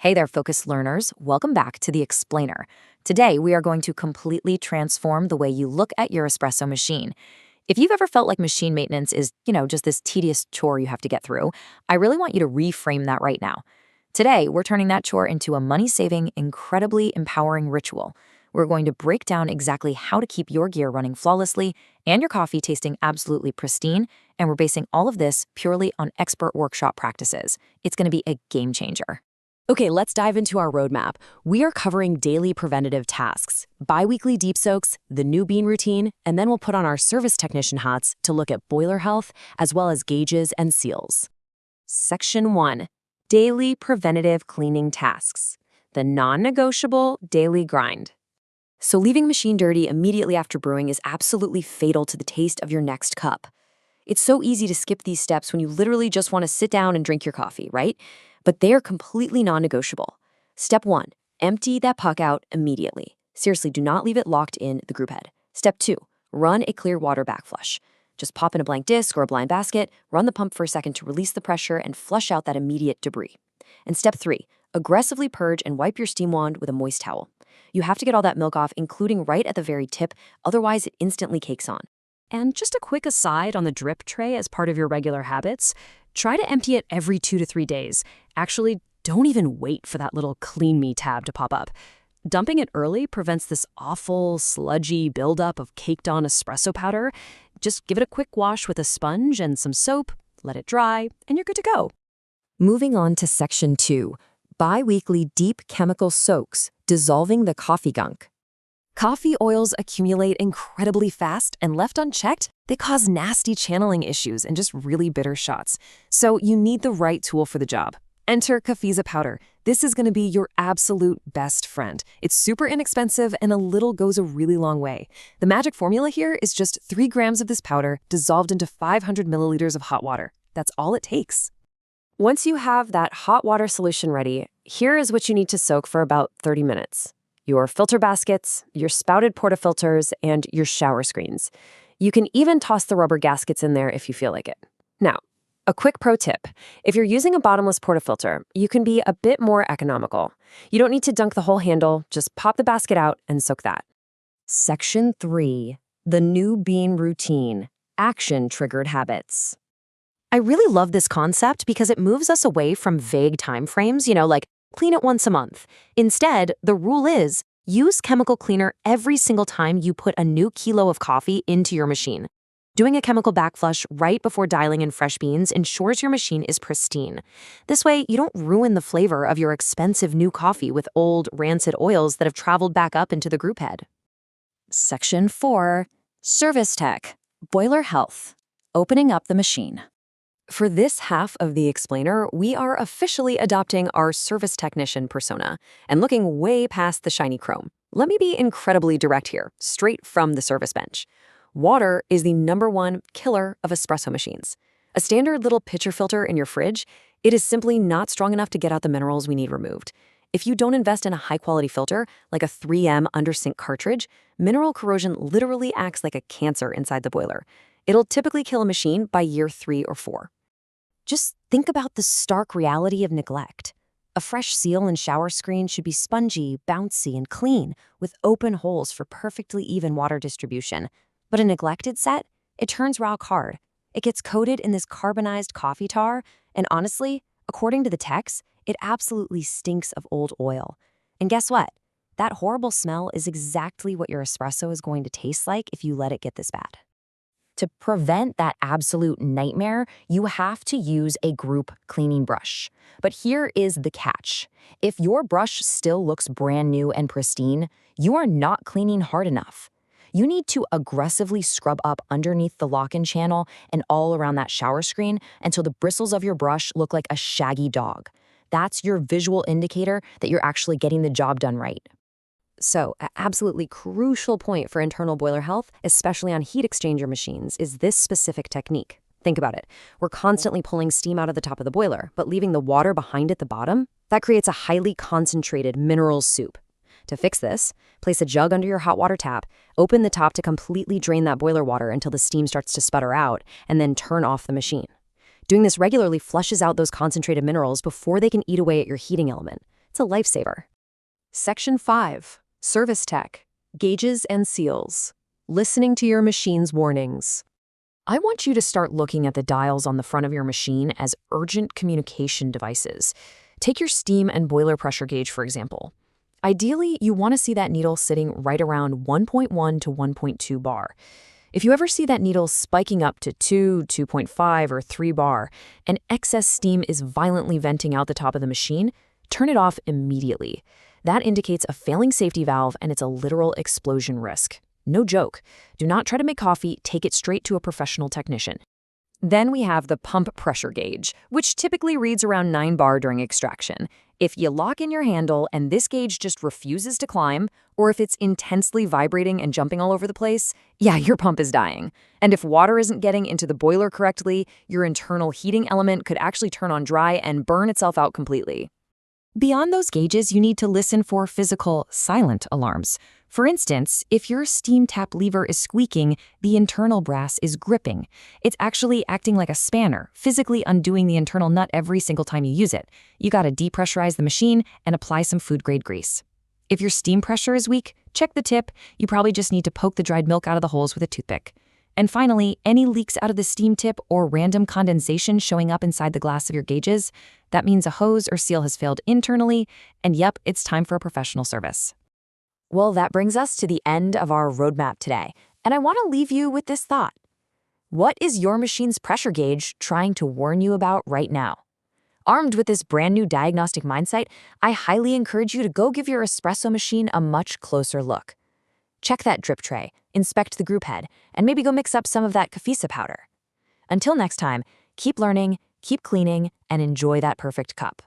Hey there, focused learners. Welcome back to The Explainer. Today, we are going to completely transform the way you look at your espresso machine. If you've ever felt like machine maintenance is, just this tedious chore you have to get through, I really want you to reframe that right now. Today, we're turning that chore into a money-saving, incredibly empowering ritual. We're going to break down exactly how to keep your gear running flawlessly and your coffee tasting absolutely pristine, and we're basing all of this purely on expert workshop practices. It's going to be a game changer. Okay, let's dive into our roadmap. We are covering daily preventative tasks, bi-weekly deep soaks, the new bean routine, and then we'll put on our service technician hats to look at boiler health, as well as gauges and seals. Section 1. Daily preventative cleaning tasks. The non-negotiable daily grind. So leaving machine dirty immediately after brewing is absolutely fatal to the taste of your next cup. It's so easy to skip these steps when you literally just want to sit down and drink your coffee, right? But they are completely non-negotiable. Step 1, empty that puck out immediately. Seriously, do not leave it locked in the group head. Step 2, run a clear water backflush. Just pop in a blank disc or a blind basket, run the pump for a second to release the pressure and flush out that immediate debris. And step 3, aggressively purge and wipe your steam wand with a moist towel. You have to get all that milk off, including right at the very tip, otherwise it instantly cakes on. And just a quick aside on the drip tray as part of your regular habits, try to empty it every 2 to 3 days. Actually, don't even wait for that little Clean Me tab to pop up. Dumping it early prevents this awful, sludgy buildup of caked-on espresso powder. Just give it a quick wash with a sponge and some soap, let it dry, and you're good to go. Moving on to Section 2, bi-weekly deep chemical soaks, dissolving the coffee gunk. Coffee oils accumulate incredibly fast, and left unchecked, they cause nasty channeling issues and just really bitter shots. So you need the right tool for the job. Enter Café powder. This is going to be your absolute best friend. It's super inexpensive and a little goes a really long way. The magic formula here is just 3 grams of this powder dissolved into 500 milliliters of hot water. That's all it takes. Once you have that hot water solution ready, here is what you need to soak for about 30 minutes. Your filter baskets, your spouted portafilters, and your shower screens. You can even toss the rubber gaskets in there if you feel like it. Now, a quick pro tip. If you're using a bottomless portafilter, you can be a bit more economical. You don't need to dunk the whole handle, just pop the basket out and soak that. Section 3. The new bean routine. Action-triggered habits. I really love this concept because it moves us away from vague time frames, like clean it once a month. Instead, the rule is use chemical cleaner every single time you put a new kilo of coffee into your machine. Doing a chemical backflush right before dialing in fresh beans ensures your machine is pristine. This way, you don't ruin the flavor of your expensive new coffee with old, rancid oils that have traveled back up into the group head. Section 4. Service Tech. Boiler Health. Opening up the machine. For this half of The Explainer, we are officially adopting our service technician persona and looking way past the shiny chrome. Let me be incredibly direct here, straight from the service bench. Water is the #1 killer of espresso machines. A standard little pitcher filter in your fridge, it is simply not strong enough to get out the minerals we need removed. If you don't invest in a high-quality filter, like a 3M under-sink cartridge, mineral corrosion literally acts like a cancer inside the boiler. It'll typically kill a machine by year 3 or 4. Just think about the stark reality of neglect. A fresh seal and shower screen should be spongy, bouncy, and clean, with open holes for perfectly even water distribution. But a neglected set, it turns rock hard. It gets coated in this carbonized coffee tar, and honestly, according to the techs, it absolutely stinks of old oil. And guess what? That horrible smell is exactly what your espresso is going to taste like if you let it get this bad. To prevent that absolute nightmare, you have to use a group cleaning brush. But here is the catch. If your brush still looks brand new and pristine, you are not cleaning hard enough. You need to aggressively scrub up underneath the lock-in channel and all around that shower screen until the bristles of your brush look like a shaggy dog. That's your visual indicator that you're actually getting the job done right. So, an absolutely crucial point for internal boiler health, especially on heat exchanger machines, is this specific technique. Think about it. We're constantly pulling steam out of the top of the boiler, but leaving the water behind at the bottom? That creates a highly concentrated mineral soup. To fix this, place a jug under your hot water tap, open the top to completely drain that boiler water until the steam starts to sputter out, and then turn off the machine. Doing this regularly flushes out those concentrated minerals before they can eat away at your heating element. It's a lifesaver. Section 5. Service Tech. Gauges and Seals. Listening to your machine's warnings. I want you to start looking at the dials on the front of your machine as urgent communication devices. Take your steam and boiler pressure gauge, for example. Ideally, you want to see that needle sitting right around 1.1 to 1.2 bar. If you ever see that needle spiking up to 2, 2.5, or 3 bar, and excess steam is violently venting out the top of the machine, turn it off immediately. That indicates a failing safety valve, and it's a literal explosion risk. No joke. Do not try to make coffee, take it straight to a professional technician. Then we have the pump pressure gauge, which typically reads around 9 bar during extraction. If you lock in your handle and this gauge just refuses to climb, or if it's intensely vibrating and jumping all over the place, yeah, your pump is dying. And if water isn't getting into the boiler correctly, your internal heating element could actually turn on dry and burn itself out completely. Beyond those gauges, you need to listen for physical, silent alarms. For instance, if your steam tap lever is squeaking, the internal brass is gripping. It's actually acting like a spanner, physically undoing the internal nut every single time you use it. You gotta depressurize the machine and apply some food-grade grease. If your steam pressure is weak, check the tip. You probably just need to poke the dried milk out of the holes with a toothpick. And finally, any leaks out of the steam tip or random condensation showing up inside the glass of your gauges, that means a hose or seal has failed internally, and yep, it's time for a professional service. Well, that brings us to the end of our roadmap today, and I want to leave you with this thought. What is your machine's pressure gauge trying to warn you about right now? Armed with this brand new diagnostic mindset, I highly encourage you to go give your espresso machine a much closer look. Check that drip tray, inspect the group head, and maybe go mix up some of that Café powder. Until next time, keep learning, keep cleaning, and enjoy that perfect cup.